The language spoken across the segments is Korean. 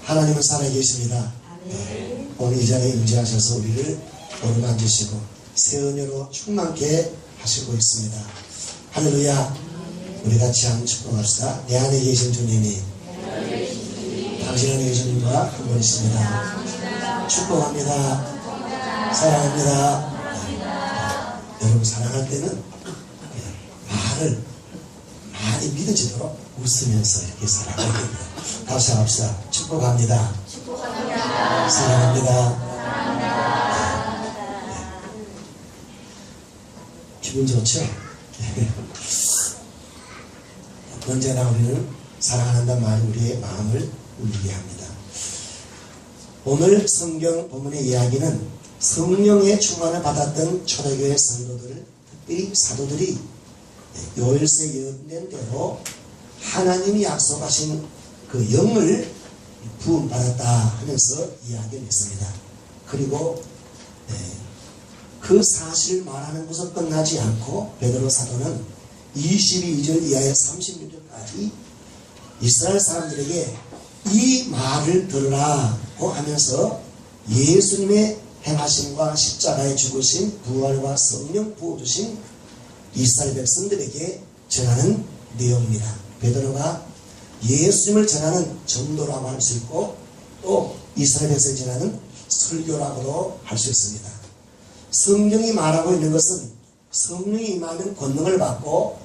하나님은 살아계십니다. 오늘 이 자리에 의지하셔서 우리를 어루만지시고 새 은혜로 충만케 하시고 있습니다. 할렐루야. 우리 같이 한번 축복합시다. 내 안에 계신 주님이 당신 안에 계신 주님과 한 분이십니다. 축복합니다. 사랑합니다. 여러분, 사랑할 때는 말을 많이 믿어지도록 웃으면서 이렇게 사랑해야 됩니다. 다시 합시다. 축복합니다. 사랑합니다. 기분 좋죠? 언제나 우리는 사랑한다는 말이 우리의 마음을 울리게 합니다. 오늘 성경 본문의 이야기는 성령의 충만을 받았던 초대교회 성도들, 특별히 사도들이 요일서에 예언된 대로 하나님이 약속하신 그 영을 부음받았다 하면서 이야기를 했습니다. 그리고 그 사실을 말하는 것으로 끝나지 않고 베드로 사도는 22절 이하의 36절까지 이스라엘 사람들에게 이 말을 들으라고 하면서 예수님의 행하심과 십자가의 죽으심, 부활과 성령 부어주신 이스라엘 백성들에게 전하는 내용입니다. 베드로가 예수님을 전하는 전도라고 할 수 있고 또 이스라엘 백성이 전하는 설교라고도 할 수 있습니다. 성경이 말하고 있는 것은 성령이 임하는 권능을 받고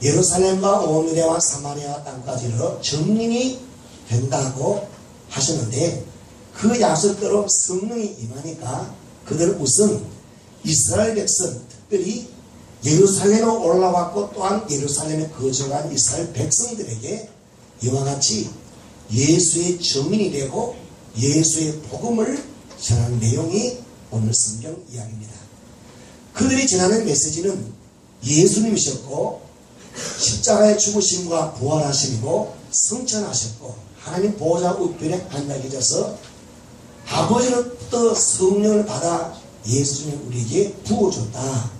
예루살렘과 온 유대와 사마리아 땅까지로 정림이 된다고 하셨는데 그 약속대로 성령이 임하니까 그들 우선 이스라엘 백성, 특별히 예루살렘으로 올라왔고 또한 예루살렘에 거주한 이스라엘 백성들에게 이와 같이 예수의 증인이 되고 예수의 복음을 전하는 내용이 오늘 성경 이야기입니다. 그들이 전하는 메시지는 예수님이셨고 십자가의 죽으심과 부활하심이고 성천하셨고 하나님 보호자 우편에 앉아 계셔서 아버지로부터 성령을 받아 예수님이 우리에게 부어줬다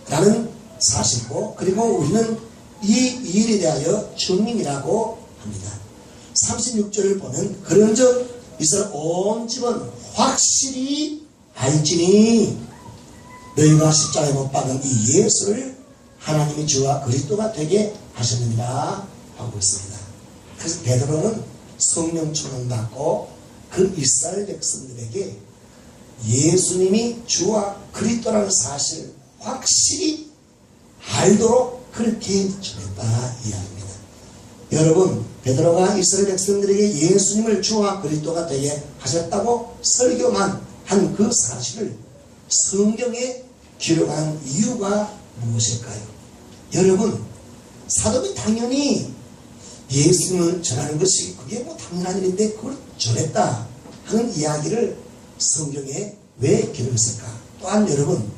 라는 사실이고, 그리고 우리는 이 일에 대하여 증인이라고 합니다. 36절을 보면 그런즉 이스라엘 온 집은 확실히 알지니 너희가 십자가에 못 박은 이 예수를 하나님이 주와 그리스도가 되게 하셨느니라 하고 있습니다. 그래서 베드로는 성령 충만 받고 그 이스라엘 백성들에게 예수님이 주와 그리스도라는 사실을 확실히 알도록 그렇게 전했다 이야기입니다. 여러분, 베드로가 이스라엘 백성들에게 예수님을 주와 그리스도가 되게 하셨다고 설교만 한 그 사실을 성경에 기록한 이유가 무엇일까요? 여러분, 사도는 당연히 예수님을 전하는 것이 그게 뭐 당연한 일인데 그걸 전했다 하는 이야기를 성경에 왜 기록했을까? 또한 여러분,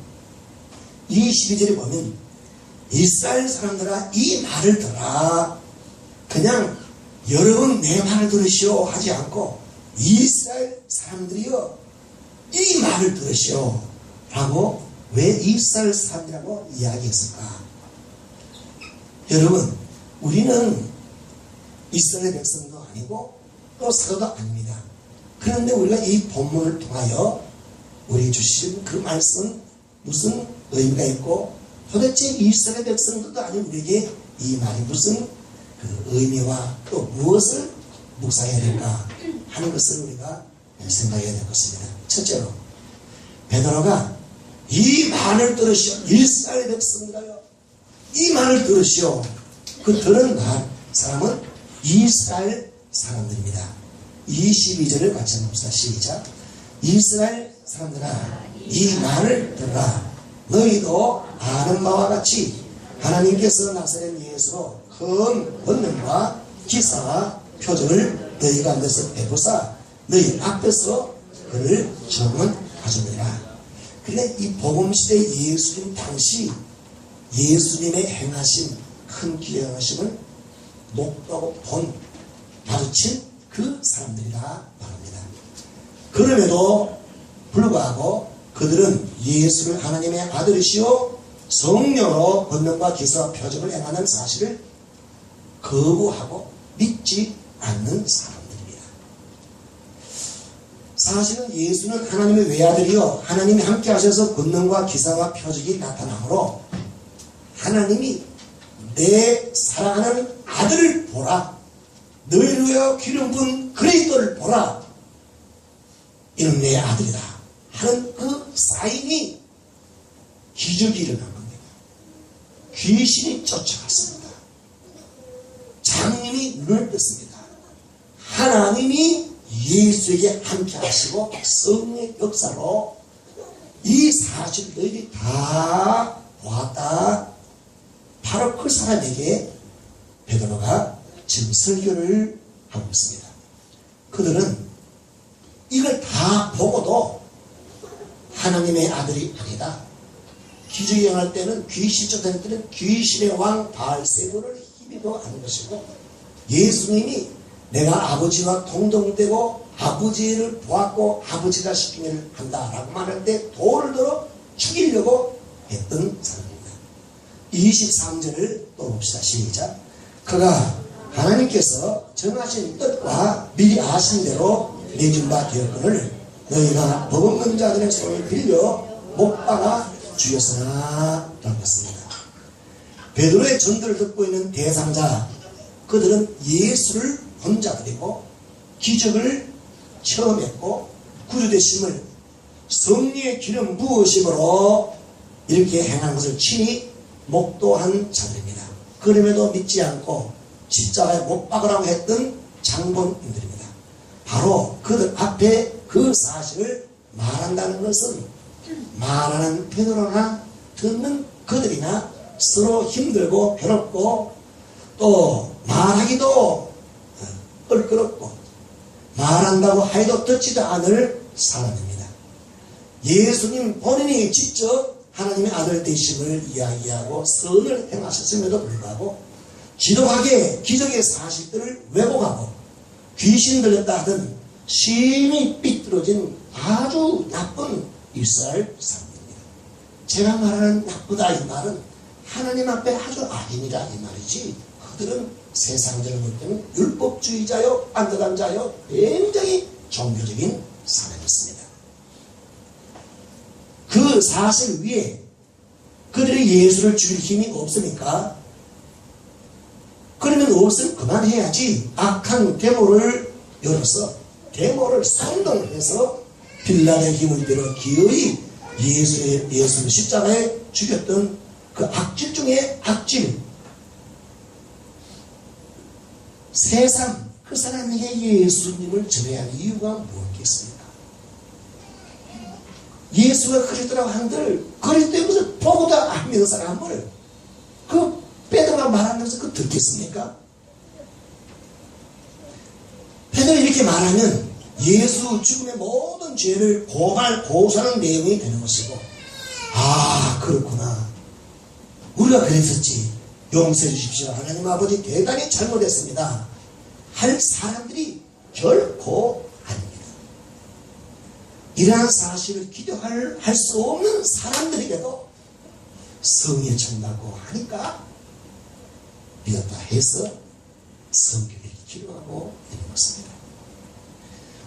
22절에 보면 이스라엘 사람들아 이 말을 들어라. 그냥 여러분 내 말을 들으시오 하지 않고 이스라엘 사람들이여 이 말을 들으시오 라고 왜 이스라엘 사람이라고 이야기했을까? 여러분, 우리는 이스라엘 백성도 아니고 또 사도도 아닙니다. 그런데 우리가 이 본문을 통하여 우리 주신 그 말씀 무슨 의미가 있고 도대체 이스라엘 백성들도 아닌 우리에게 이 말이 무슨 그 의미와 또 무엇을 묵상해야 될까 하는 것을 우리가 생각해야 될 것입니다. 첫째로 베드로가 이 말을 들으시오. 이스라엘 백성들아요 이 말을 들으시오. 그 들은 사람은 이스라엘 사람들입니다. 22절을 같이 한번 봅시다. 시작. 이스라엘 사람들아 이 말을 들으라. 너희도 아는 바와 같이 하나님께서 나사렛 예수로 큰 권능과 기사와 표적을 너희 가운데서 베푸사 너희 앞에서 그를 증언하셨느니라. 그러니까 이 복음시대 예수님 당시 예수님의 행하신 큰 기여하심을 목도하고 본 마주친 그 사람들이라 말합니다. 그럼에도 불구하고 그들은 예수를 하나님의 아들이시오 성령으로 권능과 기사와 표적을 행하는 사실을 거부하고 믿지 않는 사람들입니다. 사실은 예수는 하나님의 외아들이요 하나님이 함께 하셔서 권능과 기사와 표적이 나타나므로 하나님이 내 사랑하는 아들을 보라, 너희를 위하여 기름 부은 그리스도를 보라, 이는 내 아들이다 하는 그 사인이 기적이 일어난 겁니다. 귀신이 쫓아갔습니다. 장님이 눈을 떴습니다. 하나님이 예수에게 함께 하시고 성령의 역사로 이 사실을 너희들이 다 보았다. 바로 그 사람에게 베드로가 지금 설교를 하고 있습니다. 그들은 이걸 다 보고도 하나님의 아들이 아니다. 기적이 일어날 때는 귀신 쫓아낼 때는 귀신의 왕 바알세불을 힘입어 하는 것이고, 예수님이 내가 아버지와 동등되고 아버지를 보았고 아버지가 시키기를 한다라고 말할 때 돌을 들어 죽이려고 했던 사람입니다. 23절을 또 봅시다. 시작. 그가 하나님께서 정하신 뜻과 미리 아신 대로 내준 바 되었거늘 너희가 법 없는 자들의 손을 빌려 못 박아 죽였으나 라고 했습니다. 베드로의 전도를 듣고 있는 대상자, 그들은 예수를 본 자들이고 기적을 체험했고 구주되심을 성령의 기름 부으심으로 이렇게 행한 것을 친히 목도한 자들입니다. 그럼에도 믿지 않고 십자가에 못 박으라고 했던 장본인들입니다. 바로 그들 앞에 그 사실을 말한다는 것은 말하는 베드로나 듣는 그들이나 서로 힘들고 괴롭고 또 말하기도 껄끄럽고 말한다고 하여도 듣지도 않을 사람입니다. 예수님 본인이 직접 하나님의 아들 되심을 이야기하고 선을 행하셨음에도 불구하고 지독하게 기적의 사실들을 왜곡하고 귀신 들렸다 하던 심히 삐뚤어진 아주 나쁜 이스라엘 사람입니다. 제가 말하는 나쁘다 이 말은 하나님 앞에 아주 악인이라 이 말이지, 그들은 세상적으로 볼 때는 율법주의자요 안드한 자요 굉장히 종교적인 사람이었습니다. 그 사실 위에 그들이 예수를 죽일 힘이 없으니까, 그러면 없으면 그만해야지 악한 데모를 열어서 데모를 선동해서 빌라의 힘을 빌어 기어이 예수를 십자가에 죽였던 그 악질 중에 악질, 세상 그 사람에게 예수님을 전해야 할 이유가 무엇겠습니까? 예수가 그리스도라고 한들 그리스도의 것을 보고도 안 믿는 사람을 그 베드로가 말하면서 그 듣겠습니까? 베드로 이렇게 말하면 예수 죽음의 모든 죄를 고소하는 내용이 되는 것이고, 아 그렇구나, 우리가 그랬었지, 용서해 주십시오, 하나님 아버지 대단히 잘못했습니다 할 사람들이 결코 아닙니다. 이러한 사실을 기도할 수 없는 사람들에게도 성령이 준다고 하니까 믿었다 해서 성경을 기도하고 있는 것입니다.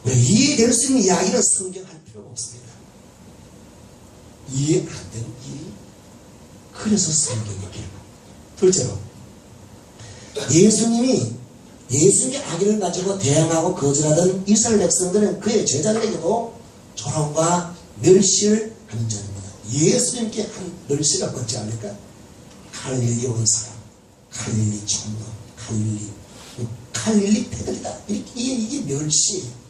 우리가 이해될 수 있는 이야기는 성경할 필요가 없습니다. 이해 안 되는 일이, 그래서 성경이 필요합니다. 둘째로, 예수님의 악의를 가지고 대항하고 거절하던 이스라엘 백성들은 그의 제자들에게도 조롱과 멸시를 하는 자입니다. 예수님께 한 멸시가 뭔지 압니까? 갈릴리 온 사람, 갈릴리 촌놈, 갈릴리 패들이다, 이게 멸시.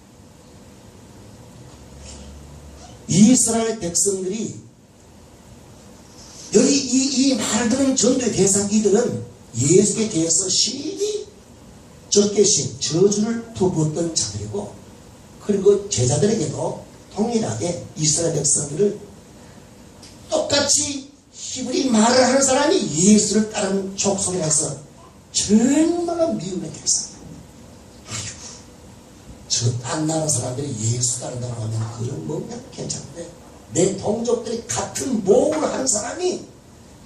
이스라엘 백성들이 여기 이 말을 듣는 전도의 대상 이들은 예수에 대해서 심히 적개심, 저주를 퍼부었던 자들이고, 그리고 제자들에게도 동일하게 이스라엘 백성들을 똑같이 히브리 말을 하는 사람이 예수를 따르는 족속이라서 정말 미움의 대상이에요. 아이고, 저 딴 나라 사람들이 예수 따른다고 하면 그런 뭔가 괜찮은데, 내 동족들이 같은 모험을 하는 사람이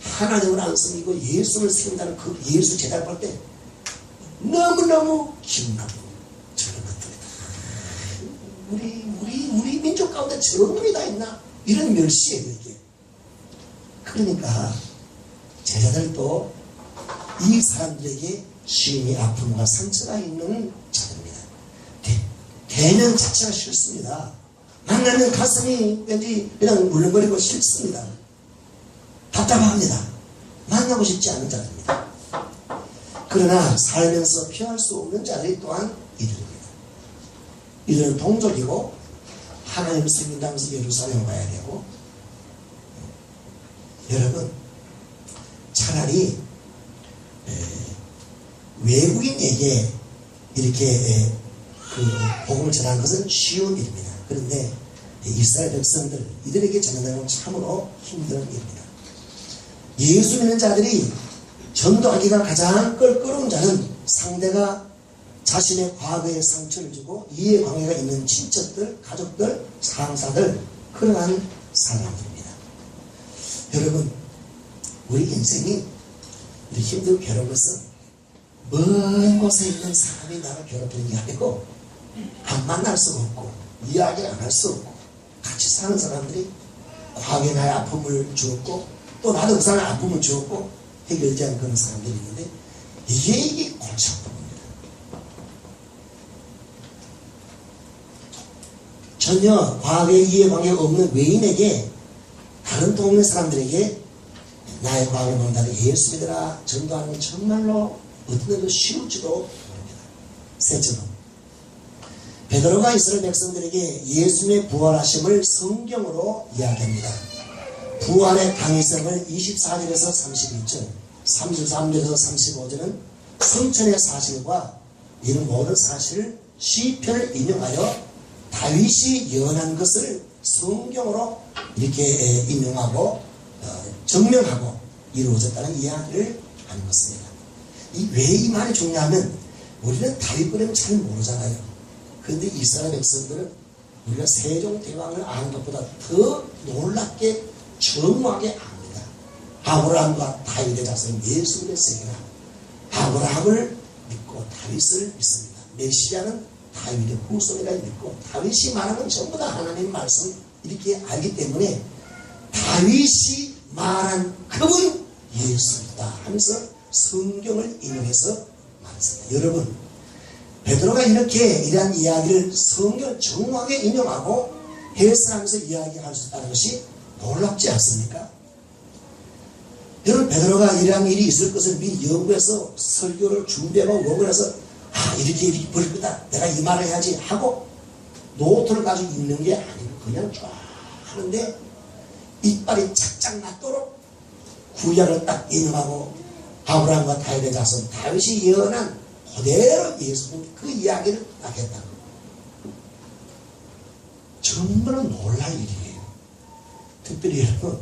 하나님을 안 섬기고 예수를 섬긴다는 그 예수 제자를 볼 때 너무너무 기분 나쁩니다. 우리 민족 가운데 저런 놈이 다 있나? 이런 멸시예요, 이게. 그러니까 제자들도 이 사람들에게 시험이 아픔과 상처가 있는 자들입니다. 대면 자체가 싫습니다. 만나면 가슴이 왠지 그냥 물렁거리고 싫습니다. 답답합니다. 만나고 싶지 않은 자들입니다. 그러나 살면서 피할 수 없는 자들이 또한 이들입니다. 이들은 동족이고 하나님을 섬긴다면서 예루살렘 가야 되고, 여러분 차라리 외국인에게 이렇게 그 복음을 전하는 것은 쉬운 일입니다. 그런데 이스라엘 백성들 이들에게 전하는 건 참으로 힘든 일입니다. 예수 믿는 자들이 전도하기가 가장 껄끄러운 자는 상대가 자신의 과거에 상처를 주고 이해관계가 있는 친척들, 가족들, 상사들, 그러한 사람들입니다. 여러분, 우리 인생이 힘들고 괴로운 것은 먼 곳에 있는 사람이 나를 괴롭히는 게 아니고 안 만날 수 없고 이야기를 안 할 수 없고 같이 사는 사람들이 과거에 나의 아픔을 주었고 또 나도 그 사람의 아픔을 주었고 해결되지 않은 그런 사람들이 있는데 이게 골치 아픕니다. 전혀 과거에 이해관계가 없는 외인에게 다른 동네 사람들에게 나의 과거를 본다는 예수 믿으라 전도하는 건 정말로 어떤 데도 쉬울지도 모릅니다. 셋째로 베드로가 이스라엘 백성들에게 예수님의 부활하심을 성경으로 이야기합니다. 부활의 당위성을 24절에서 31절, 33절에서 35절은 성천의 사실과 이런 모든 사실을 시편을 인용하여 다윗이 예언한 것을 성경으로 이렇게 인용하고 증명하고 이루어졌다는 이야기를 하는 것입니다. 왜 이 말이 중요하면 우리는 다윗 그림 잘 모르잖아요. 그런데 이스라엘 백성들은 우리가 세종대왕을 아는 것보다 더 놀랍게 정확하게 압니다. 아브라함과 다윗의 자손 예수님의 세계라. 아브라함을 믿고 다윗을 믿습니다. 메시아는 다윗의 후손이라 믿고 다윗이 말하는 전부 다 하나님의 말씀 이렇게 알기 때문에 다윗이 말한 그분 예수이다 하면서 성경을 인용해서 말했습니다. 여러분, 베드로가 이렇게 이러한 이야기를 성경을 정확하게 인용하고 해설하면서 이야기할 수 있다는 것이 놀랍지 않습니까? 여러분, 베드로가 이러한 일이 있을 것을 미리 연구해서 설교를 준비하고 원고를 해서 이렇게 벌일 거다, 내가 이 말을 해야지 하고 노트를 가지고 읽는 게 아니고 그냥 쫙 하는데 이빨이 착착 났도록 구약을 딱 인용하고 아브라함과 다윗의 자손 다윗이 예언한 그대로 예수님 그 이야기를 딱 했다. 정말로 놀랄 일이에요. 특별히 여러분,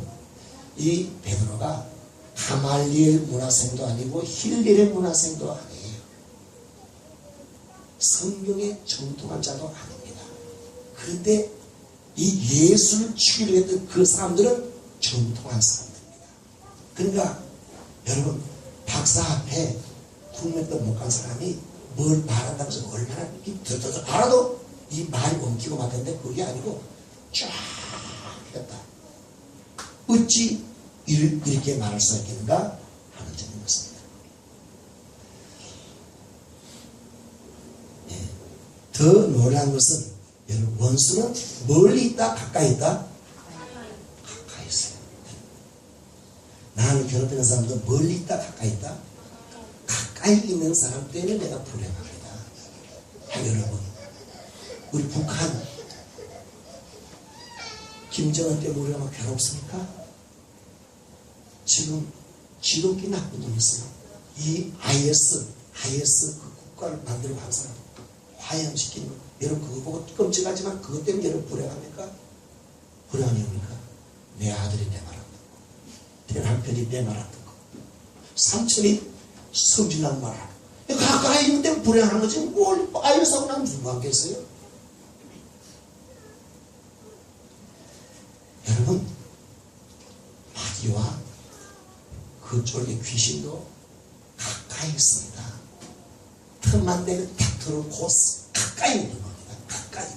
이 베드로가 가말리엘 문화생도 아니고 힐렐의 문화생도 아니에요. 성경에 정통한 자도 아닙니다. 그런데 이 예수를 죽이려 했던 그 사람들은 정통한 사람들입니다. 그러니까 여러분, 박사 앞에 국내도 못 간 사람이 뭘 말한다고 해서 얼마나 들어서 알아도 이 말이 엉키고 막혔는데 그게 아니고 쫙 했다. 어찌 이렇게 말할 수 있겠는가 하는 점인 것입니다. 더 놀라운 것은 여러분, 원수는 멀리 있다 가까이 있다? 가까이 있어요. 나를 괴롭히는 사람도 멀리 있다 가까이 있다? 가까이 있는 사람 때문에 내가 불행합니다. 여러분, 우리 북한 김정은 때문에 우리가 막 괴롭습니까? 지금 지독히 나쁜 놈이 있어요. 이 IS 그 국가를 만들고 한 사람 화형시키는 거. 여러분 그거 보고 끔찍하지만 그것 때문에 여러분 불행합니까? 불행한 이유입니까? 내 아들이 내 말 안 듣고 내 남편이 내 말 안 듣고 삼촌이 성질난 말 안 듣고 가까이 있는데 불행한 거지 뭘 IS하고 나면 누구 하겠어요? 여러분, 마귀와 그쪽의 귀신도 가까이 있습니다. 틈만 되면 탁 들어오고 가까이 있는 겁니다. 가까이.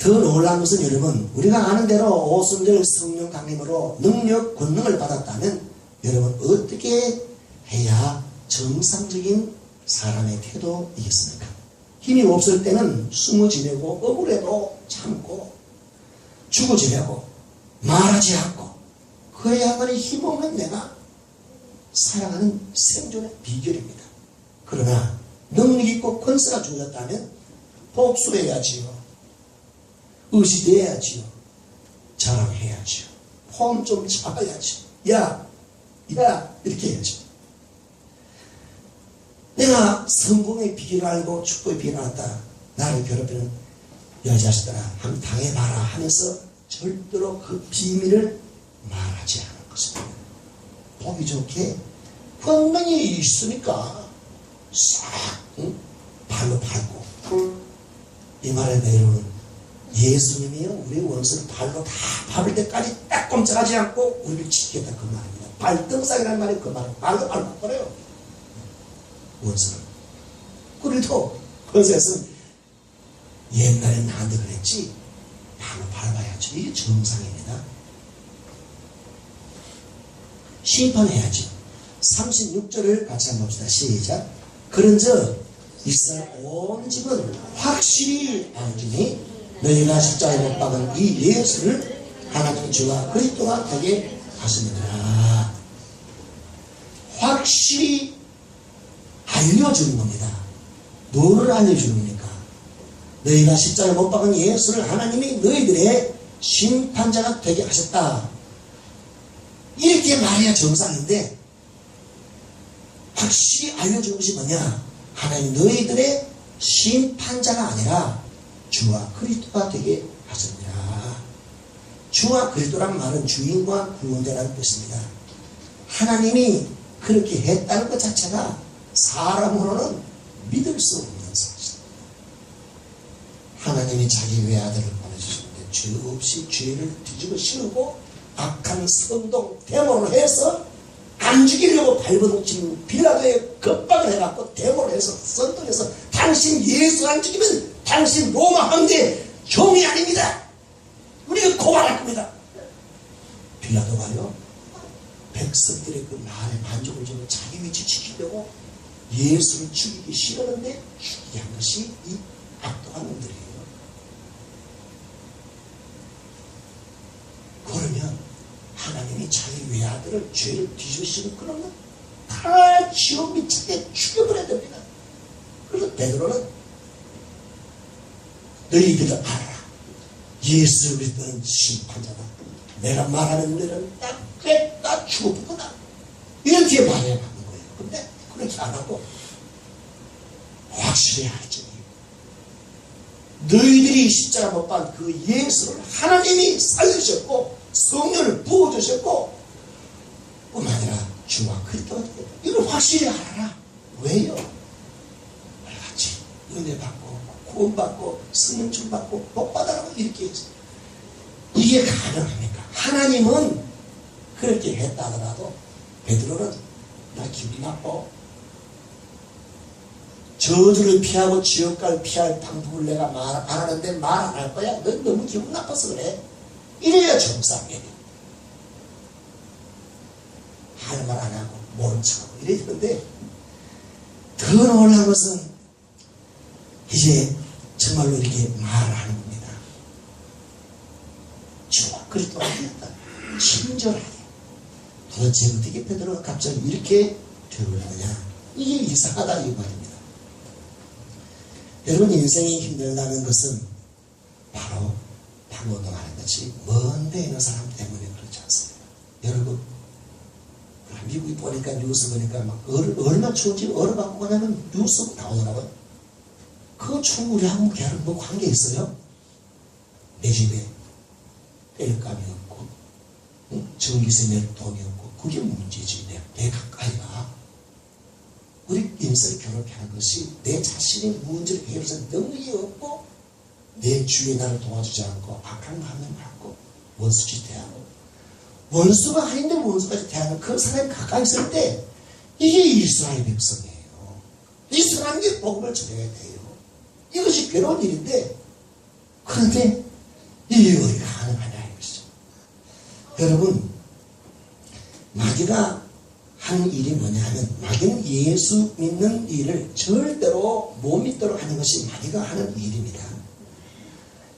더 놀라운 것은 여러분, 우리가 아는 대로 오순절 성령 강림으로 능력, 권능을 받았다면 여러분 어떻게 해야 정상적인 사람의 태도이겠습니까? 힘이 없을 때는 숨어 지내고 억울해도 참고 죽어 지내고 말하지 않고 그래야만이 힘없는 내가 살아가는 생존의 비결입니다. 그러나 능력 있고 권세가 주어졌다면 복수해야지요. 의시돼야지요. 자랑해야지요. 폼 좀 잡아야지. 야 이렇게 해야지. 내가 성공의 비결을 알고 축복의 비결을 알았다. 나를 괴롭히는 여자식들아 한번 당해봐라 하면서 절대로 그 비밀을 말하지 않을 것입니다. 보기 좋게 분명히 있으니까 싹 발로 밟고 이 말에 내려오는 예수님이요 우리 원수를 발로 다 밟을 때까지 딱 꼼짝하지 않고 우리를 지키겠다 그 말입니다. 발등상이라는 말이 그 말이에요. 발로 밟고 버려요 원수를. 그래도 그것에서는 옛날에 나한테 그랬지 발로 밟아야지. 이게 정상입니다. 심판해야지. 36절을 같이 한번 봅시다. 시작. 그런즉 이스라엘 온 집은 확실히 알지니 너희가 십자가에 못 박은 이 예수를 하나님 주와 그리스도가 되게 하시느니라. 확실히 알려주는 겁니다. 뭐를 알려주는 겁니까? 너희가 십자가에 못 박은 예수를 하나님이 너희들의 심판자가 되게 하셨다. 이렇게 말해야 정상인데 확실히 알려주는 것이 뭐냐? 하나님 너희들의 심판자가 아니라 주와 그리스도가 되게 하셨느니라. 주와 그리스도란 말은 주인과 구원자라는 뜻입니다. 하나님이 그렇게 했다는 것 자체가 사람으로는 믿을 수 없는 사실입니다. 하나님이 자기 외아들을 보내주셨는데 죄 없이 죄를 뒤집어 씌우고 악한 선동 데모를 해서 안 죽이려고 발버둥친 빌라도에 겁박을 해갖고 데모를 해서 선동해서 당신 예수 안 죽이면 당신 로마 황제 종이 아닙니다. 우리가 고발할 겁니다. 빌라도가요 백성들의 그 말에 만족을 주고 자기 위치 지키려고 예수를 죽이기 싫었는데 죽이게 한 것이 이 악독한 놈들이에요. 그러면 하나님이 자기 외아들을 죄를 뒤집으시는 그런 다 지옥 미치게 죽여버려야 됩니다. 그래서 베드로는 너희들은 알아라. 예수 그리스도는 심판자다. 내가 말하는 일은 딱 죽어볼 거다. 이렇게 말해야 하는 거예요. 근데 그렇게 안 하고 확실히 알지. 너희들이 십자가 못 박은 그 예수를 하나님이 살리셨고 성령을 부어주셨고 뿐만 아니라 주와 그리스도가 되겠다. 이걸 확실히 알아라. 왜요? 같이 은혜 받고 구원 받고 성령 좀 받고 복 받아라고 이렇게 했어요. 이게 가능합니까? 하나님은 그렇게 했다 하더라도 베드로는 나 기분이 나빠. 저주를 피하고 지옥갈 피할 방법을 내가 말 안 하는데 말 안 할 거야? 넌 너무 기분 나빠서 그래. 이래야 정상이에요. 할 말 안 하고 모른 척하고 이래야 되는데 더 놀라운 것은 이제 정말로 이렇게 말하는 겁니다. 주와 그리스도가 되었다. 친절하게. 도대체 어떻게 베드로가 갑자기 이렇게 되었느냐? 이게 이상하다 이 말입니다. 여러분 인생이 힘들다는 것은 바로 방금도 말했듯이 먼 데 있는 사람 때문에 그렇지 않습니다. 여러분 미국에 보니까 뉴스 보니까 막 얼마나 추운지 얼어갖고 가냐면 뉴스 나오더라고요. 그 추운 우리하고 걔는 뭐 관계 있어요? 내 집에 뗄감이 없고 전기세 낼 돈이 없고 그게 문제지. 내 가까이가 우리 인생을 괴롭히는 것이 내 자신의 문제를 해결해서 능력이 없고 내 주위에 나를 도와주지 않고 악한 마음을 갖고 원수짓 대하고 원수가 아닌데 원수까지 대하는 그 사람이 가까이 있을 때 이게 이스라엘 백성이에요. 이 사람에게 복음을 전해야 돼요. 이것이 괴로운 일인데 그런데 이게 우리가 가능하냐 이것이죠. 여러분, 마귀가 하는 일이 뭐냐 하면, 마귀는 예수 믿는 일을 절대로 못 믿도록 하는 것이 마귀가 하는 일입니다.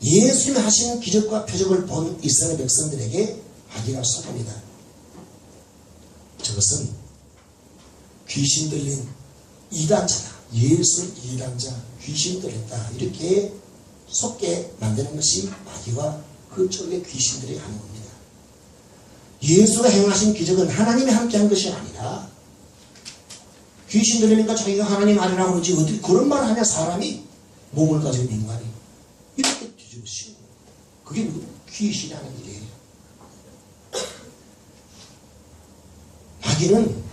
예수님이 하신 기적과 표적을 본 이스라엘 백성들에게 마귀가 속입니다. 저것은 귀신 들린 이단자다, 예수 이단자, 귀신 들렸다, 이렇게 속게 만드는 것이 마귀와 그쪽의 귀신들이 하는 겁니다. 예수가 행하신 기적은 하나님이 함께한 것이 아니라, 귀신 들리니까 자기가 하나님 아니라고 그러지 어떻게 그런 말 하냐. 사람이 몸을 가진 인간이 이렇게 뒤집으시고, 그게 귀신이 하는 일이에요. 마귀는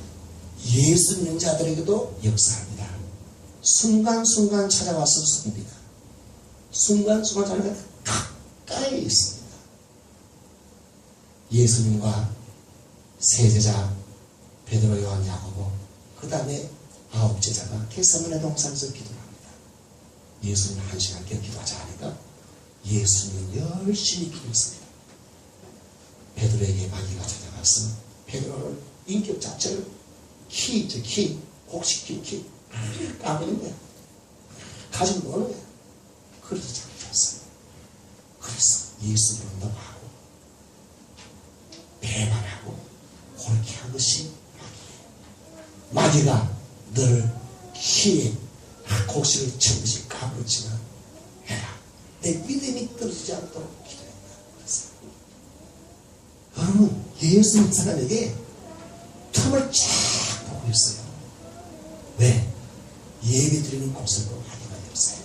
예수 믿는 자들에게도 역사합니다. 순간순간 찾아와서 씁니다. 순간순간 찾아와서 가까이 있습니다. 예수님과 세제자 베드로, 요한, 야고보, 그 다음에 9제자가 겟세마네 동산에서 기도를 합니다. 예수님 1시간 기도하자 하니까 예수님은 열심히 기도했습니다. 베드로에게 마귀가 찾아가서 베드로를 인격 자체를 곡식킨 키 까버린 거야. 가지고 노는 거야. 그래서 잡혔어요. 그래서 예수를 운동하고 배반하고 그렇게 한 것이 마귀예요. 마귀가 너를 키에 곡식을 천듯이 까불지만 해라. 내 믿음이 떨어지지 않도록 기도했다. 그래서 여러분, 예수 믿는 사람에게 틈을 쫙 보고 있어요. 왜? 예배 드리는 곳으로 마귀가 없어요.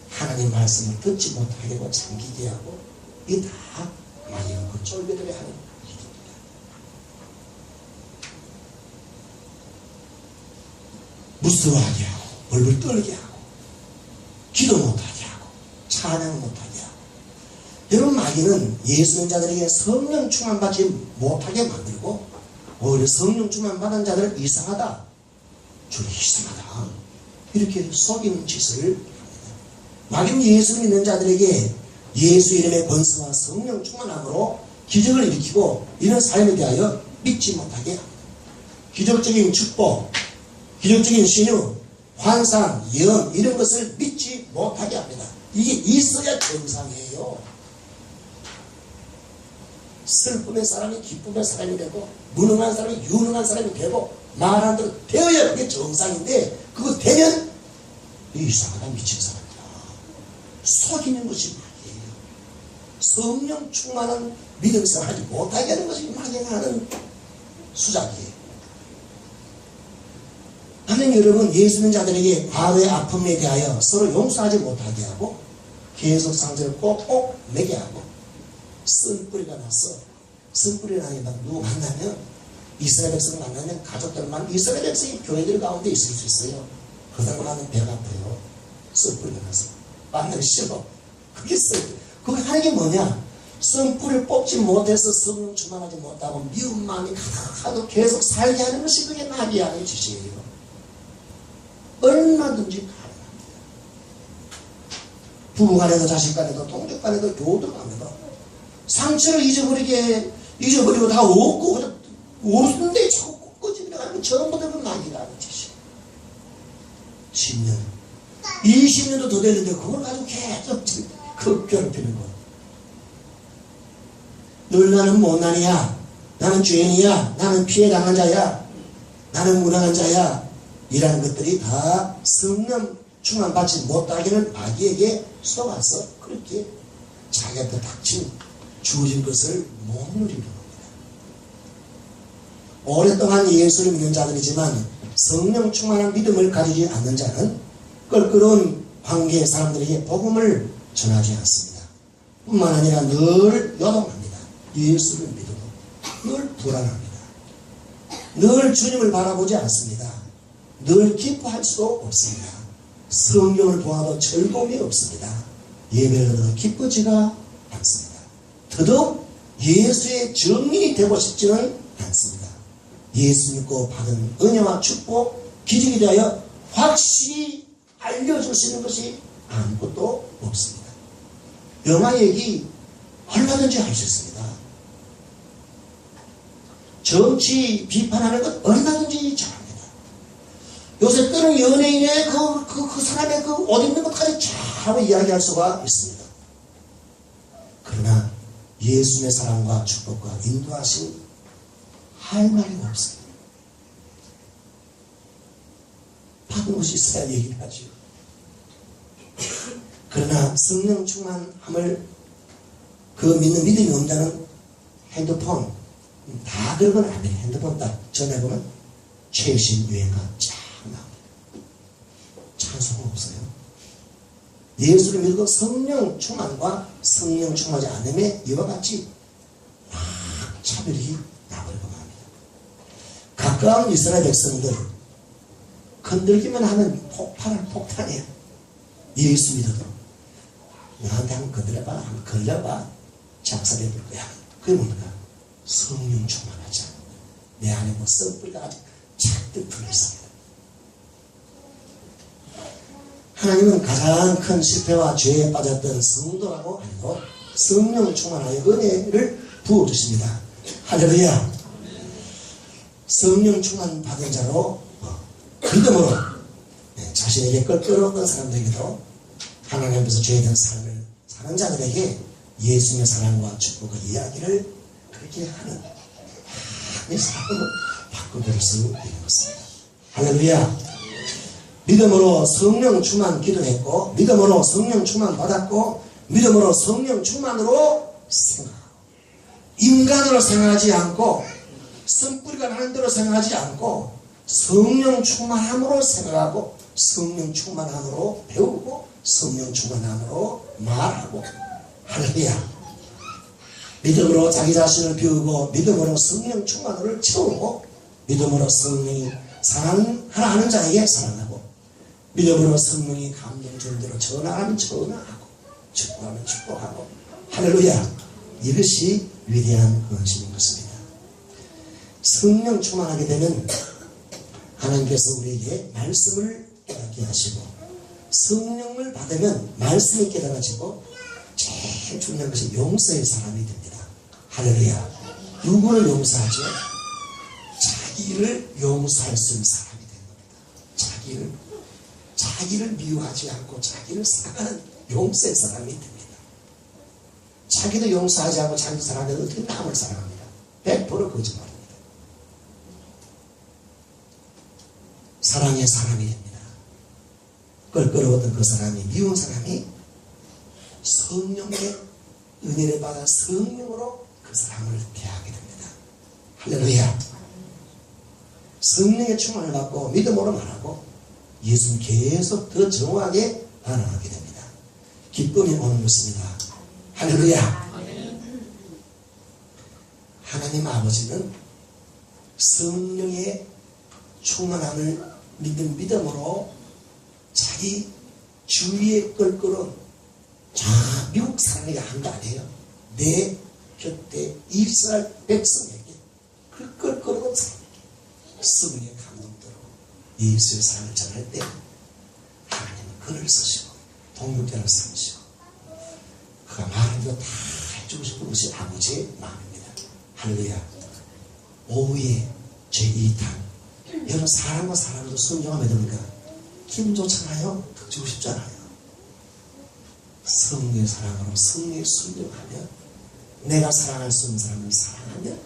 하나님 말씀을 듣지 못하게 하고 잠기게 하고, 이게 다 마귀가 그 쫄배들이 하는 일입니다. 무서워하게 하고, 벌벌 떨게 하고, 기도 못하게 하고, 찬양 못하게 하고. 여러분, 마귀는 예수 믿는 자들에게 성령 충만받지 못하게 만들고, 오히려 성령 충만 받은 자들은 이상하다, 주님 이상하다, 이렇게 속이는 짓을 합니다. 마귀는 예수 믿는 자들에게 예수 이름의 권세와 성령 충만함으로 기적을 일으키고 이런 삶에 대하여 믿지 못하게 합니다. 기적적인 축복, 기적적인 신유, 환상, 예언, 이런 것을 믿지 못하게 합니다. 이게 있어야 정상이에요. 슬픔의 사람이 기쁨의 사람이 되고, 무능한 사람이 유능한 사람이 되고, 말하는 대로 되어야 그게 정상인데, 그거 되면 이상하다, 미친 사람이다, 속이는 것이 마귀예요. 성령 충만한 믿음 생활하지 못하게 하는 것이 마귀가 하는 수작이에요. 하나님, 여러분, 예수 믿는 자들에게 과거의 아픔에 대하여 서로 용서하지 못하게 하고, 계속 상처를 꼭꼭 내게 하고, 쓴뿌리가 나서, 쓴뿌리가 나니까 누구 만나면, 이스라엘 백성을 만나면 가족들만, 이스라엘 백성이 교회들 가운데 있을 수 있어요. 그 사람 만나면 배가 아파요. 쓴뿌리가 나서 만나기 싫어. 그게 그게 하는 게 뭐냐? 쓴뿌리를 뽑지 못해서 성령 충만하지 못하고 미운 마음이 가득하도 계속 살게 하는 것이 그게 마귀의 하는 짓이에요. 얼마든지 가능합니다. 부부간에도 자식간에도 동족간에도 교우들간에도 상처를 잊어버리고 다 없고 그냥 없는데 자꾸 꼬집어 가면 전부 다 그 마귀가 하는 짓이에요. 10년 20년도 더 되는데 그걸 가지고 계속 괴롭히는 거. 늘 나는 못난이야, 나는 죄인이야, 나는 피해당한 자야, 나는 무능한 자야, 이라는 것들이 다 성령 충만받지 못하게는 마귀에게 속아서 그렇게 자기한테 닥친 주어진 것을 못 누리는 겁니다. 오랫동안 예수를 믿는 자들이지만 성령 충만한 믿음을 가지지 않는 자는 껄끄러운 관계의 사람들에게 복음을 전하지 않습니다. 뿐만 아니라 늘 요동합니다. 예수를 믿어도 늘 불안합니다. 늘 주님을 바라보지 않습니다. 늘 기뻐할 수도 없습니다. 성경을 보아도 즐거움이 없습니다. 예배를 들어도 기쁘지가 않습니다. 더더욱 예수의 증인이 되고 싶지는 않습니다. 예수 믿고 받은 은혜와 축복, 기적에 대하여 확실히 알려줄 수 있는 것이 아무것도 없습니다. 영화 얘기 얼마든지 할 수 있습니다. 정치 비판하는 것 얼마든지 잘합니다. 요새 때는 연예인의 그 사람의 그 옷 입는 것까지 잘 이야기할 수가 있습니다. 그러나 예수님의 사랑과 축복과 인도하심 할 말이 없습니다. 받은 것이 있어야 얘기를 하죠. 그러나 성령 충만함을 그 믿는 믿음이 없는 자는 핸드폰 다 그런 건 아니에요. 핸드폰 딱 전해보면 최신 유행가 쫙 나옵니다. 찬송은 없어요. 예수를 믿고 성령 충만과 성령 충만하지 않음에 이와 같이 막 차별이 나버리고 맙니다. 가까운 이스라엘 백성들 건들기만 하면 폭탄이에요. 예수 믿어도 나한테 한번 건드려봐, 한번 걸려봐, 작살해볼 거야. 그게 뭡니까? 성령 충만하지 않아. 내 안에 뭐 썩뿌리가 아주 잔뜩 들어있습니다. 하나님은 가장 큰 실패와 죄에 빠졌던 성도라고 해도 성령 충만하여 은혜를 부어주십니다. 할렐루야. 성령 충만 받은 자로 믿음으로 자신에게 끌어오던 사람들에게도 하나님 앞에서 죄된 삶을 사는 자들에게 예수님의 사랑과 축복과 이야기를 그렇게 하는 이 사람을 바꿔볼 수 있는 것입니다. 할렐루야. 믿음으로 성령 충만 기도했고 믿음으로 성령 충만 받았고 믿음으로 성령 충만으로 생각하고 인간으로 생각하지 않고 성뿌리가 나는 대로 생각하지 않고 성령 충만함으로 생각하고 성령 충만함으로 배우고 성령 충만함으로 말하고 할렐루야. 믿음으로 자기 자신을 비우고 믿음으로 성령 충만을 채우고 믿음으로 성령이 사랑하라 하는 자에게 사랑하고 믿음으로 성령이 감동 주는 대로 전하라면 전하하고 축복하면 축복하고 할렐루야. 이것이 위대한 헌신인 것입니다. 성령 충만하게 되면 하나님께서 우리에게 말씀을 깨닫게 하시고 성령을 받으면 말씀이 깨달아지고 제일 중요한 것이 용서의 사람이 됩니다. 할렐루야. 누구를 용서하죠? 자기를 용서할 수 있는 사람이 되는 겁니다. 자기를 미워하지 않고 자기를 사랑하는 용서의 사람이 됩니다. 자기도 용서하지 않고 자기도 사랑하는데 어떻게 남을 사랑합니다. 100% 거짓말입니다. 사랑의 사람이 됩니다. 껄끄러웠던 그 사람이 미운 사람이 성령의 은혜를 받아 성령으로 그 사람을 대하게 됩니다. 할렐루야. 성령의 충만을 받고 믿음으로 말하고 예수는 계속 더 정확하게 반응하게 됩니다. 기쁨이 오는 것입니다. 할렐루야. 하나님 아버지는 성령의 충만함을 믿는 믿음으로 자기 주위에 껄끄러운 미국 사람에게 한 거 아니에요. 내 곁에 이스라엘 백성에게 그 껄끄러운 사람에게 성령의 감동대로 예수의 사랑을 전할 때 하나님은 그를 쓰시고 동역자를 삼으시고 그가 말한 대로 다 해주고 싶은 것이 아버지의 마음입니다. 할렐루야. 오후에 제2탄 여러분 사람과 사람도 순종하면 됩니까? 기분 좋잖아요. 덕지고 싶잖아요. 성령의 사랑으로 성령의 순종하면 내가 사랑할 수 있는 사람을 사랑하면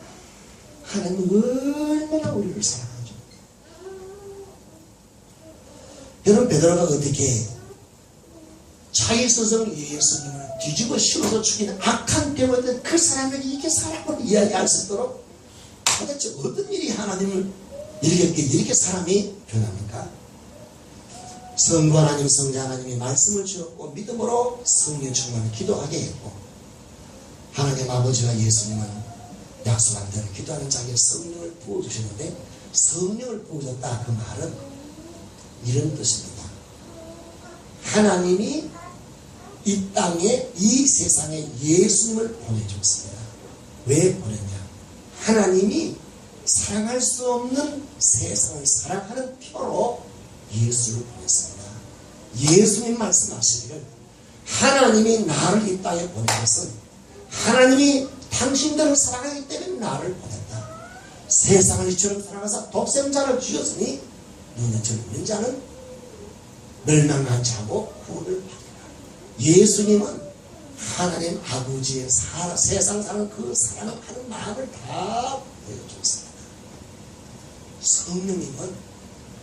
하나님은 얼마나 우리를 사랑하죠. 여러분 베드로가 어떻게 자기 스승 예수님을 뒤집어 씌워서 죽이는 악한 병원들 그 사람에게 이렇게 사랑을 이야기할 수 있도록 도대체 어떤 일이 하나님을 이렇게 사람이 변합니까? 성부 하나님, 성자 하나님이 말씀을 주었고 믿음으로 성령 충만을 기도하게 했고 하나님 아버지와 예수님은 약속한 대로 기도하는 자에게 성령을 부어주셨는데 성령을 부어줬다 그 말은 이런 뜻입니다. 하나님이 이 땅에 이 세상에 예수님을 보내줬습니다. 왜 보냈냐? 하나님이 사랑할 수 없는 세상을 사랑하는 표로 예수를 보냈습니다. 예수님 말씀하시기를 하나님이 나를 이 땅에 보낸 것은 하나님이 당신들을 사랑하기 때문에 나를 보냈다. 세상을 이처럼 사랑하사 독생자를 주셨으니 너는 저를 믿는 자는 멸망하지 않고 구원을 받으라. 예수님은 하나님 아버지의 세상 사는 그 사랑하는 마음을 다 보여줬습니다. 성령님은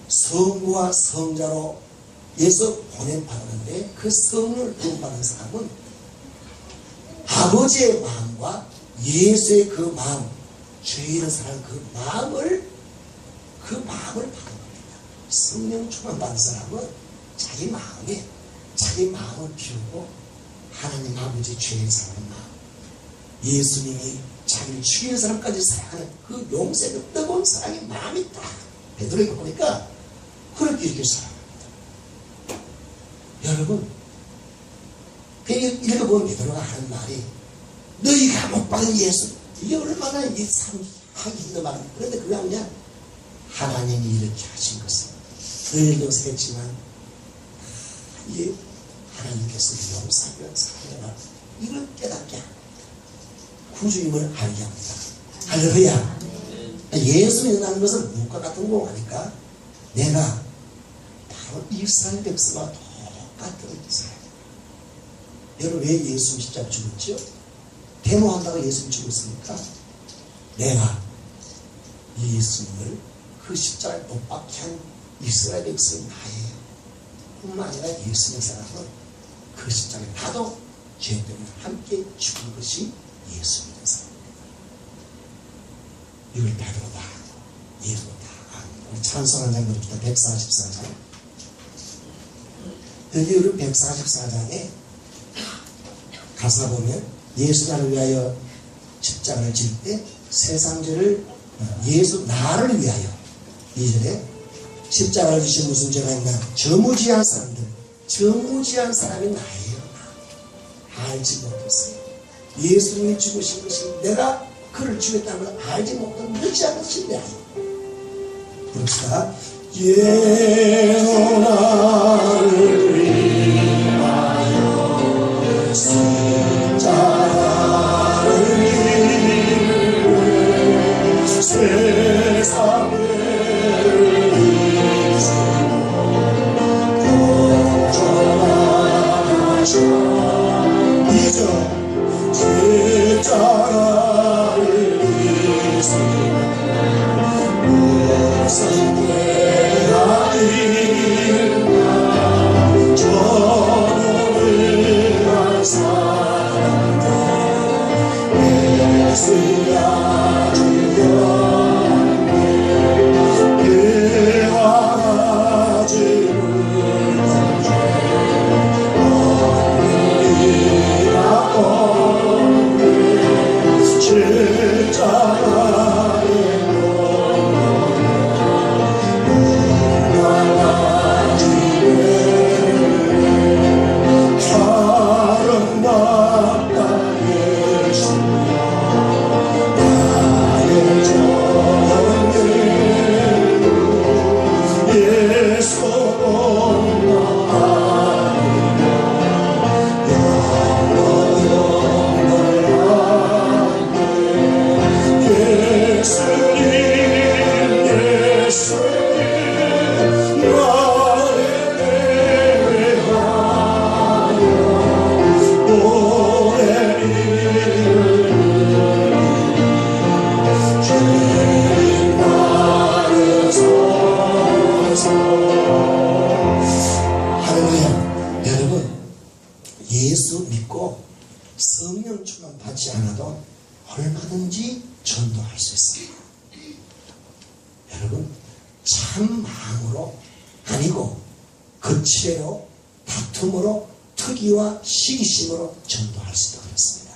성부와 성자로 예수 보냄받았는데 그 성령을 부음받은 사람은 아버지의 마음과 예수의 그 마음, 죄인을 사랑하는 그 마음을 받은 겁니다. 성령 충만받은 사람은 자기 마음을 비우고 하나님 아버지 죄인 사랑하는 마음, 예수님이 자기를 죽인 사람까지 사랑하는 그 용서의 그 뜨거운 사랑의 마음이 딱 베드로에게 보니까 그렇게 이렇게 사랑합니다. 여러분, 그 읽어본 베드로가 하는 말이 너희가 못 받은 예수, 이게 얼마나 이 참 하기 힘든 말이야. 그런데 그게 아니냐, 하나님이 이렇게 하신 것은 너희도 세지만 이게 하나님께서 용서하며 사랑해라, 이걸 깨닫게 합니다. 구주임을 알게 합니다. 할렐루야. 예수 믿는다는 것은 무엇과 같은 거 아니까 내가 바로 이스라엘 백성과 똑같은 사람. 여러분, 왜 예수 십자가 죽었죠? 데모한다고 예수님 죽었습니까? 내가 예수님을 그 십자가에 못 박게 한 이스라엘 백성이 나예요. 뿐만 아니라 예수님 사람은 그 십자가에 나도 죄 때문에 함께 죽은 것이 예수 믿는 사람입니다. 이걸 베드로 다 알고 예수 다 알고. 우리 찬송한 장 그럽시다. 144장. 여기 우리 144장에 가사 보면 예수 나를 위하여 십자가를 질 때 세상 죄를 예수 나를 위하여, 2절에 십자가를 지신 무슨 죄가 있나, 저무지한 사람들, 저무지한 사람이 나예요. 알지 못했어요. 예수님이 죽으신 것이 내가 그를 죽였다는 걸 알지 못한 무지한 것이 내 아이요. 그럽시다. 예수 나를 위하여 십자가를 지고 세상을 이기시고 걱정하셔 이제 십자가를 지시고 무슨 죄가 있나 저노를 한 사람들 예수야 주여 대화하지를 던져 언니라고 십자가에 아름답다 예수야 나의 정죄 예수 공로하리라 영원하네 예수님 예수님 나를 대하여 오래 주님 나를 서서. 할렐루야. 여러분, 예수 믿고 성령 충만 받지 않아도 얼마든지 전도할 수 있습니다. 여러분, 참 마음으로 아니고 거칠애로 다툼으로 특의와 시기심으로 전도할 수도 그렇습니다.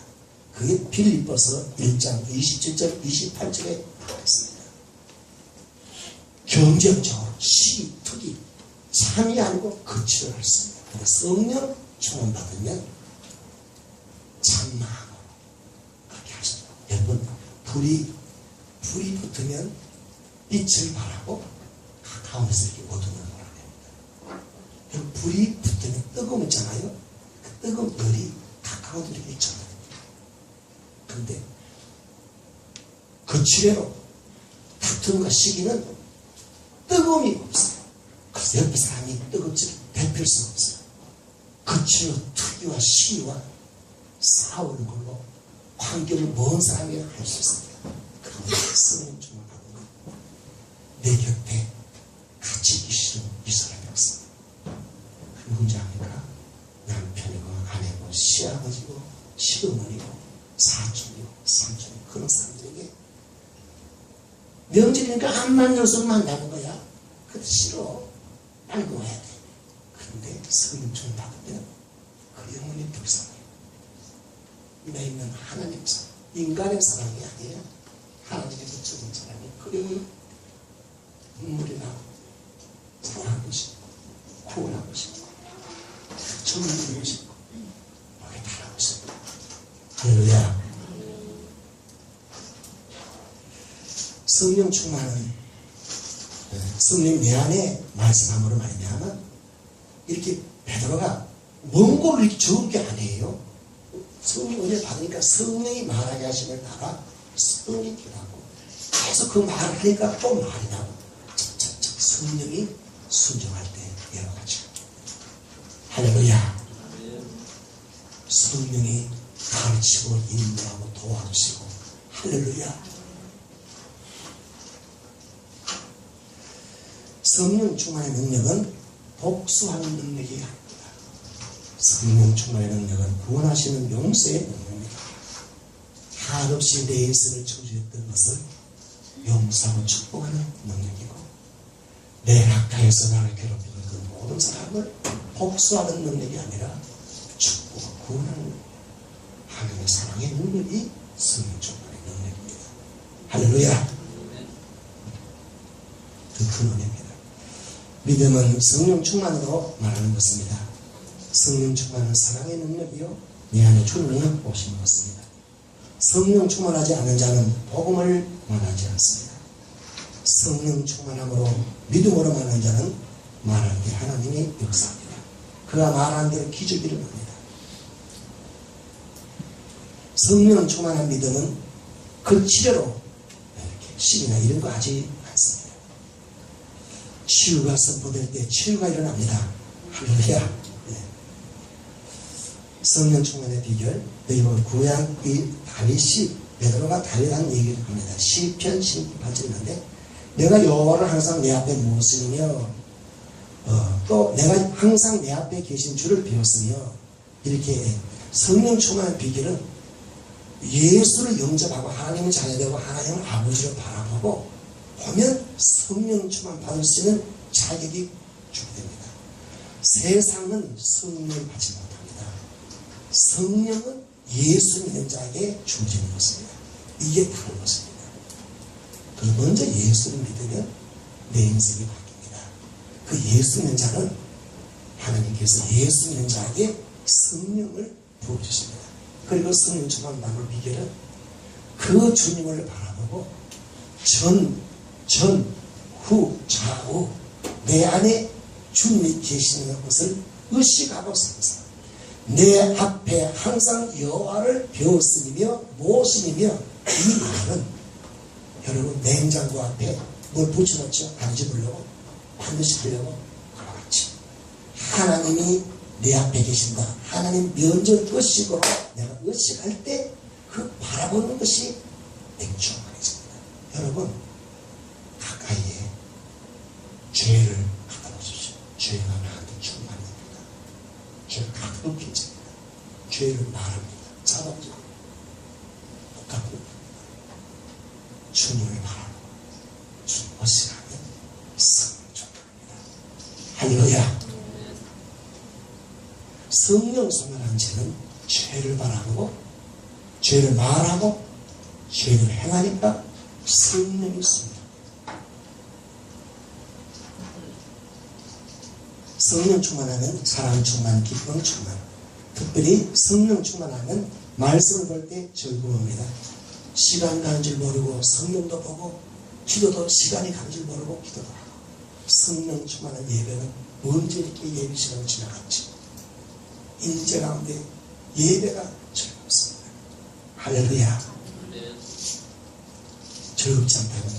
그게 빌립보서 1장 27절 28절에 나왔습니다. 경쟁적으로 시기, 특의, 참이 아니고 거칠을 할 수 있습니다. 성령 충만 받으면 참 마음으로 그렇게 하십니다. 여러분, 불이 붙으면 빛을 발하고 가까운데서 이렇게 어둠을 몰아냅니다. 여러분, 불이 붙으면 뜨거움 있잖아요. 그 뜨거운 열이 가까운 데 이렇게 전해집니다. 그런데 그 치료로 다툼과 시기는 뜨거움이 없어요. 그래서 옆에 사람이 뜨겁지 대필 수가 없어요. 그 치료 투기와 시기와 싸우는 걸로 환경을 먼 사람이 할 수 있습니다. 그런데 성령 충만을 받으면 내 곁에 같이 계시는 이 사람이 없습니다. 누군지 압니까? 남편이고 아내고 시아버지고 시어머니고 사촌이고 삼촌이고 그런 사람들에게 명절이니까 암만 녀석 만나는 거야. 그것도 싫어. 빨리 놓아야 돼. 그런데 성령 충만 받으면 그 영혼이 불쌍해요. 내 있는 하나님의 사랑, 인간의 사랑이 아니에요. 하나님께서 주신 사랑이 그 영혼이 눈물이 나고 사랑하고 싶고 구원하고 싶고 정리하고 싶고 목에 달하고 싶고 할렐루야. 성령 충만은 성령 내 안에 말씀함으로 말미암아 이렇게 베드로가 먼 곳을 이렇게 적은 게 아니에요. 성령 은혜 받으니까 성령이 말하게 하심을 따라 성령이 기도하고 계속 그 말을 하니까 또 말이 나고 척척척 성령이 순종할 때 여러 가지 할렐루야. 성령이 가르치고 인도하고 도와주시고 할렐루야. 성령 충만의 능력은 복수하는 능력이 아닙니다. 성령 충만의 능력은 구원하시는 용서의 능력입니다. 한없이 내 인생을 저주했던 것을 용서하고 축복하는 능력이고 내 학가에서 나를 괴롭히는 그 모든 사람을 복수하는 능력이 아니라 축복하고 구원하는 하나님의 사랑의 능력이 성령 충만의 능력입니다. 할렐루야. 더 큰 은혜입니다. 믿음은 성령 충만으로 말하는 것입니다. 성령 충만은 사랑의 능력이요 내 안에 주님이 오시는 것입니다. 성령 충만하지 않은 자는 복음을 말하지 않습니다. 성령 충만함으로 믿음으로 말하는 자는 말할 때 하나님의 역사입니다. 그가 말하는 대로 기적이 일어납니다. 성령 충만한 믿음은 그 치료로 이렇게 시기나 이런 거 하지 않습니다. 치유가 선포될 때 치유가 일어납니다. 할렐루야. 성령 충만의 비결, 여러분 구약 이 다윗이 베드로가 다윗한 얘기를 합니다. 시편 18절에 있는데 내가 여호와를 항상 내 앞에 모으으며 또 내가 항상 내 앞에 계신 주를 비웠으며 이렇게 성령 충만의 비결은 예수를 영접하고 하나님을 자녀되고 하나님을 아버지로 바라보고 보면 성령 충만 받을 수 있는 자격이 주게 됩니다. 세상은 성령을 받지 못합니다. 성령은 예수 믿는 자에게 주어지는 것입니다. 이게 다른 것입니다. 그 먼저 예수를 믿으면 내 인생이 바뀝니다. 그 예수 믿는 자는 하나님께서 예수 믿는 자에게 성령을 부어주십니다. 그리고 성령 충만 받는 비결은 그 주님을 바라보고 전, 후, 좌우 내 안에 주님이 계시는 것을 의식하고 사는 사람. 내 앞에 항상 여호와를 배웠으며 모시며 이 말은 여러분 냉장고 앞에 뭘 붙여놓죠? 안 집으려고 반드시 하려고 그와 같이 하나님이 내 앞에 계신다. 하나님 면전 의식으로 내가 의식할 때 그 바라보는 것이 냉정해집니다. 여러분 가까이에 죄를 갖다 놓으십시오. 죄가 나한테 충만합니다. 죄를 가끔 빚집니다. 죄를 말합니다. 잡아주고 똑같고 주님을 바라고 주님 의식하면 성령 충만합니다. 할렐루야. 성령 충만한 죄는 죄를 바라고 죄를 말하고 죄를 행하니까 성령이 있습니다. 성령 충만하면 사랑 충만, 기쁨 충만. 특별히 성령 충만하면 말씀을 볼 때 즐거워합니다. 시간 가는 줄 모르고 성령도 보고 기도도 시간이 가는 줄 모르고 기도도 하고 성령 충만한 예배는 언제 이렇게 예배 시간을 지나갔지? 일제 가운데 예배가 즐겁습니다. 할렐루야. 즐겁지 않다면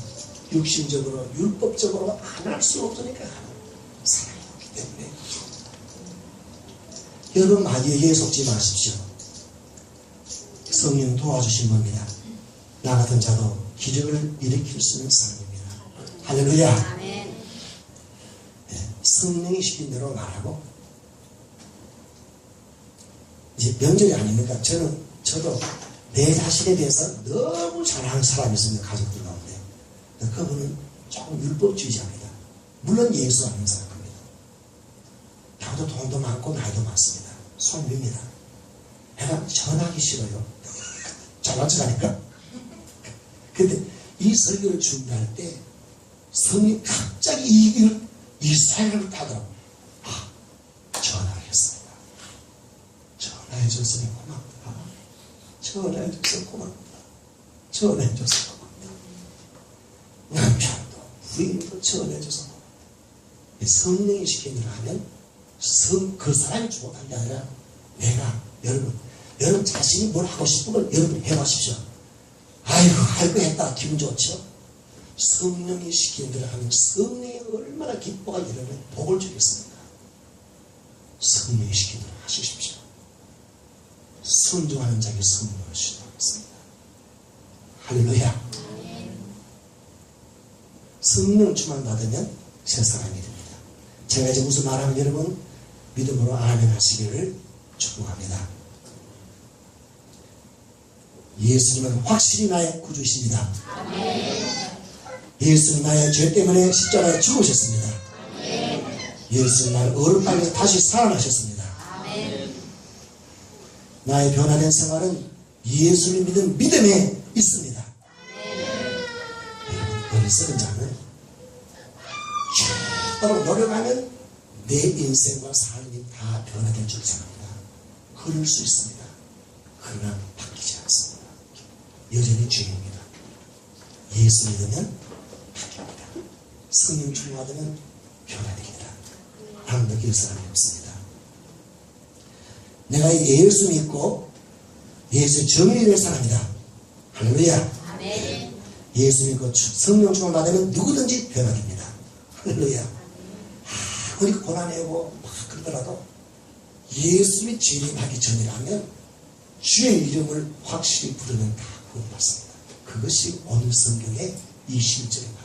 육신적으로 율법적으로 안 할 수 없으니까 사랑이 없기 때문에. 여러분 마귀에게 속지 마십시오. 성령 도와주신 겁니다. 나 같은 자도 기적을 일으킬 수 있는 사람입니다. 할렐루야. 네, 성령이 시킨 대로 말하고, 이제 명절이 아닙니까? 저도 내 자신에 대해서 너무 잘하는 사람이 있습니다. 가족들 가운데. 그분은 조금 율법주의자입니다. 물론 예수 안 믿는 사람입니다. 나보다 돈도 많고 나이도 많습니다. 손입니다. 내가 전하기 싫어요. 잘난 척하니까. 근데 이 설교를 준비할 때 성령이 갑자기 이 사연을 타더라고요. 아, 전화했습니다. 전화해줬으니 고맙다. 전화해줘서 고맙다. 전화해줘서 고맙다. 남편도 부인도 전화해줘서 고맙다. 성령이 시킨 대로 하면 그 사람이 좋아하는 게 아니라 내가, 여러분 자신이 뭘 하고 싶은 걸 여러분 해보십시오. 아이고 할 거 했다 기분 좋죠? 성령이 시킨 대로 하면 성령이 얼마나 기뻐가 여러분의 복을 주겠습니까? 성령이 시킨 대로 하십시오. 순종하는 자에게 성령을 주시겠습니다. 할렐루야. 성령 충만 받으면 새 사람이 됩니다. 제가 이제 무슨 말하면 여러분 믿음으로 아멘 하시기를 축복합니다. 예수님은 확실히 나의 구주이십니다. 예수님 나의 죄 때문에 십자가에 죽으셨습니다. 예수님 나를 어렵게 다시 살아나셨습니다. 나의 변화된 생활은 예수님 믿은 믿음에 있습니다. 여러분 어리석은 자는 최대로 노력하면 내 인생과 삶이 다 변화될 줄 생각합니다. 그럴 수 있습니다. 그러나 바뀌지 않습니다. 여전히 죄입니다. 예수 믿으면 바뀝니다. 성령 충만하면 변화됩니다. 나는 느낄 사람이 없습니다. 내가 예수 믿고 예수의 정의를 낼 사람이다. 할렐루야. 아멘. 예수 믿고 성령 충만 받으면 누구든지 변화됩니다. 할렐루야. 아무리 고난해오고 막 그러더라도 예수의 재림하기 전이라면 주의 이름을 확실히 부르면 다 구원받습니다. 그것이 오늘 성경의 이 실제의 말.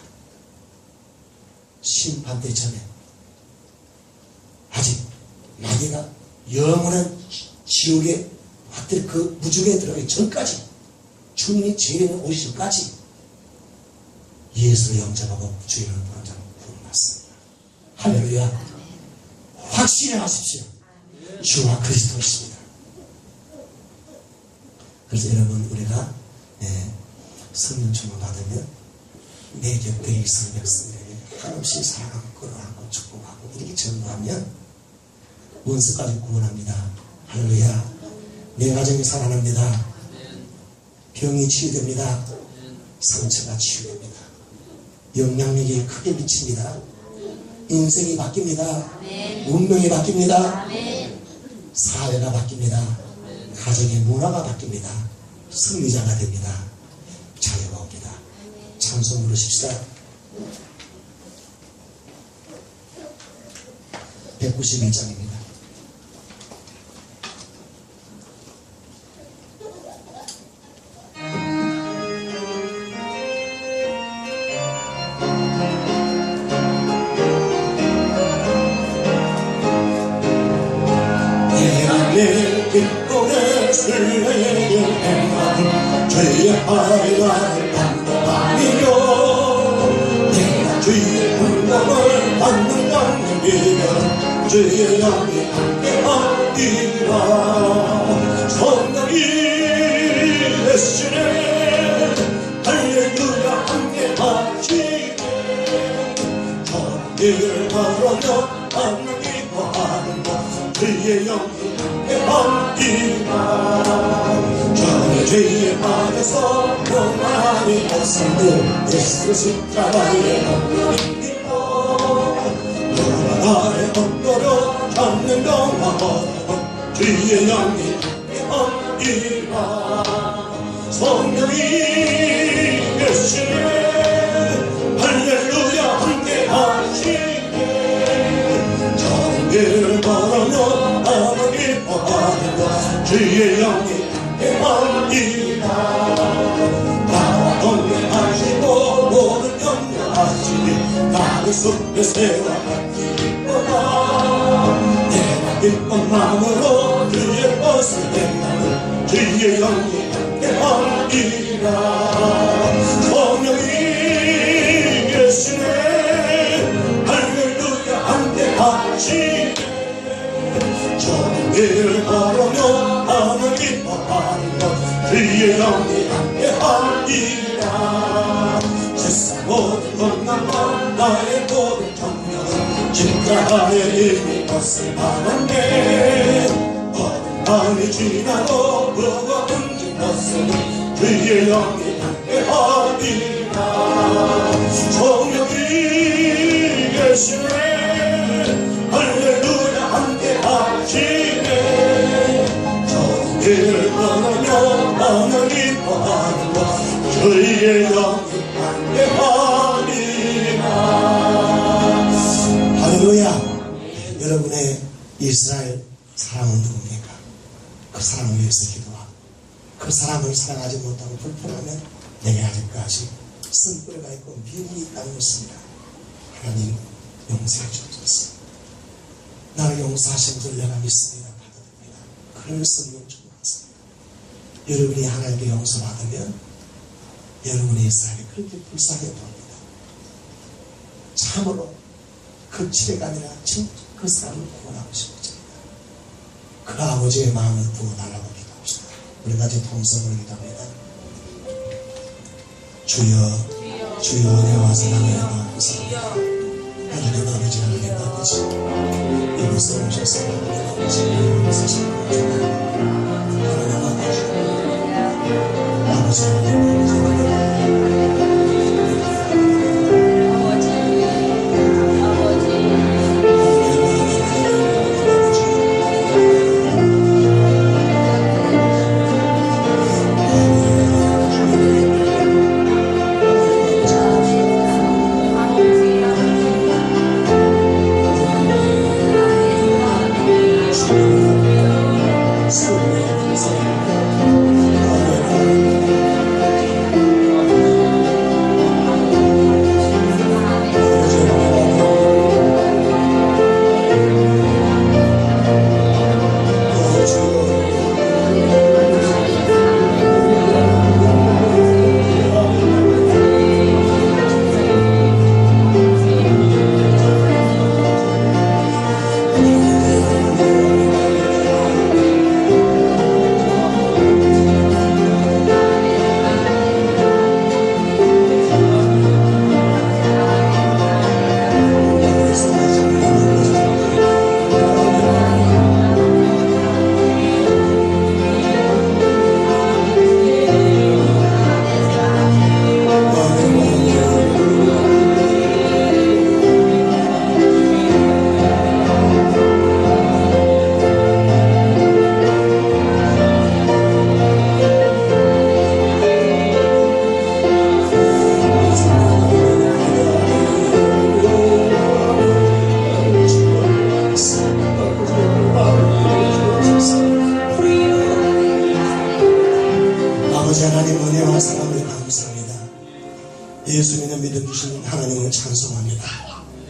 심판대 전에 아직 마귀가 영원한 지옥에 왔더니 그 무중에 들어가기 전까지 주님이 죄인을 오시기 전까지 예수를 영접하고 주의 이름을 부르는 자는 구원받습니다. 할렐루야. 확실히 하십시오. 주와 그리스도이십니다. 그래서 여러분 우리가 성령 충만 받으면 내 곁에 있을 백성들에게 한없이 사랑하고 끌어안고 축복하고 이렇게 전부하면 원수까지 구원합니다. 할렐루야. 내 가정이 살아납니다. 병이 치유됩니다. 상처가 치유됩니다. 영향력이 크게 미칩니다. 인생이 바뀝니다. 운명이 바뀝니다. 사회가 바뀝니다. 가정의 문화가 바뀝니다. 승리자가 됩니다. 자유가 옵니다. 찬송 부르십시다. 191장입니다. 죄의 파리가 반복하며 내가 주의 분노를 받는 것을 믿어 주의 영이 함께하리라. 성령이 대신에 할렐루야 함께하시네. 정의를 바라며 하나님 거하는 것 주의 영이 함께하리라. 죄에 빠져서 평안히 벗어든 예수 십자가의 엉덩이 믿어 나의 엉덩이로 잡는 영화 주의 영이 함께하리라. 성령이 계시네 할렐루야 함께 하시네 정의를 바라며 나는 기뻐하리라 주의 영이 함께하리라 나와 동행하시고 모든 염려하시니 나를 숲에 새와 같이 기뻐라 내가 기쁜 마음으로 주의 것을 행하는 주의 영이 함께하리라 성령이 계시네 할렐루야 함께하시네 정의를 바라며 나는 기뻐하리라 주의 영이 함께하리라 세상 모든 건강과 나의 모든 정령은 십자가의 이미 것을 말하네 어떤 밤이 지나도 그가 흔든 것은 주의 영이 함께하리라 성령이 계시네 할렐루야 함께하시네 정의를 바라며 나는 기뻐하는 것 주의 영이 함께하리라 할렐루야 여러분의 이스라엘 사랑은 누굽니까? 그 사랑을 위해서 기도하고 그 사람을 사랑하지 못하고 불평하면 내게 아직까지 쓴뿌리가 있고 미움이 있다는 것입니다. 하나님 용서해 주옵소서. 나를 용서하신 줄 내가 믿습니다. 받아듭니다. 그런 성령 충만하세요. 여러분이 하나님께 용서받으면 여러분의 이스라엘이 그렇게 불쌍해 보입니다. 참으로 그 치레가 아니라 그 사람을 구원하고 싶어집니다. 그 아버지의 마음을 부어달라고 기도합시다. 우리 같이 통성으로 기도합니다. 주여 주여 은혜와 사랑의 마음 감사합니다. 하나님 아버지 하나님 아버지 이곳에 오셔서 하나님 아버지 하나님 아버지 하나님 예수님의 믿음 주신 하나님을 찬송합니다.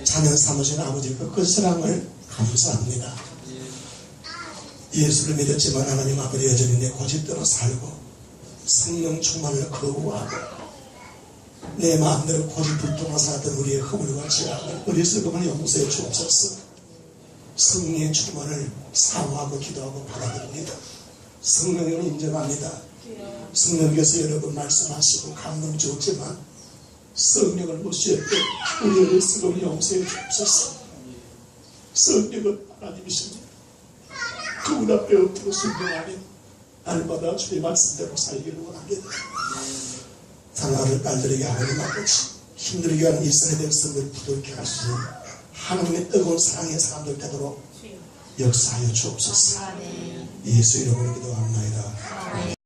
자녀 삼으신 아버지 그 사랑을 감사합니다. 예수를 믿었지만 하나님 아버지 여전히 내 고집대로 살고 성령 충만을 거부하고 내 마음대로 고집불통하고 살았던 우리의 허물과 죄악을 어리석음을 용서해 주옵소서. 성령의 충만을 사모하고 기도하고 받아들입니다. 성령을 인정합니다. 성령께서 여러 번 말씀하시고 감동 주었지만 성령을 무시했던 우리의 어리석음을 용서해 주옵소서. 성령은 하나님이십니다. 그분 앞에 엎드려 순종하며 날마다 주의 말씀대로 살기를 원합니다. 사랑하는 딸들에게 하나님 아버지 힘들게 하는 이스라엘 백성을 부드럽게 하시는 하나님의 뜨거운 사랑의 사람들 되도록 역사하여 주옵소서. 예수 이름으로 기도합니다.